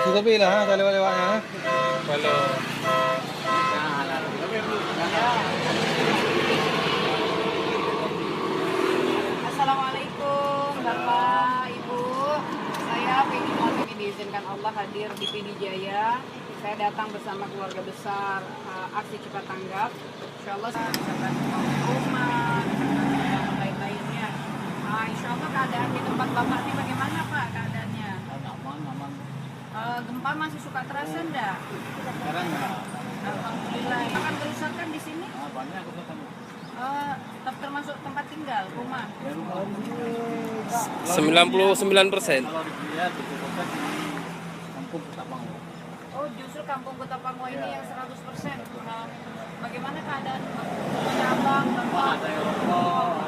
Tutupi lah ha, sa liwa-liwanya ha. Kalau Assalamualaikum Bapak, Ibu. Saya Peggy Mohon diizinkan Allah hadir di PD Jaya. Saya datang bersama keluarga besar aksi cepat tanggap. Insya Allah saya bisa bantu rumah dan lain-lainnya. Insya Allah keadaan di tempat Bapak ini bagaimana Pak keadaannya? aman. Gempa masih suka terasa enggak? Sekarang enggak. Alhamdulillah. Akan kerusakan di sini? Banyak kerusakan. Termasuk tempat tinggal, rumah? Ya, rumah. 99%. Kalau dilihat itu kan kampung Ketapang. Oh, justru kampung Kota Pangwa ini Ya. yang 100%. Bagaimana keadaan rumahnya Abang, Wah, Bapak? ada yang roboh,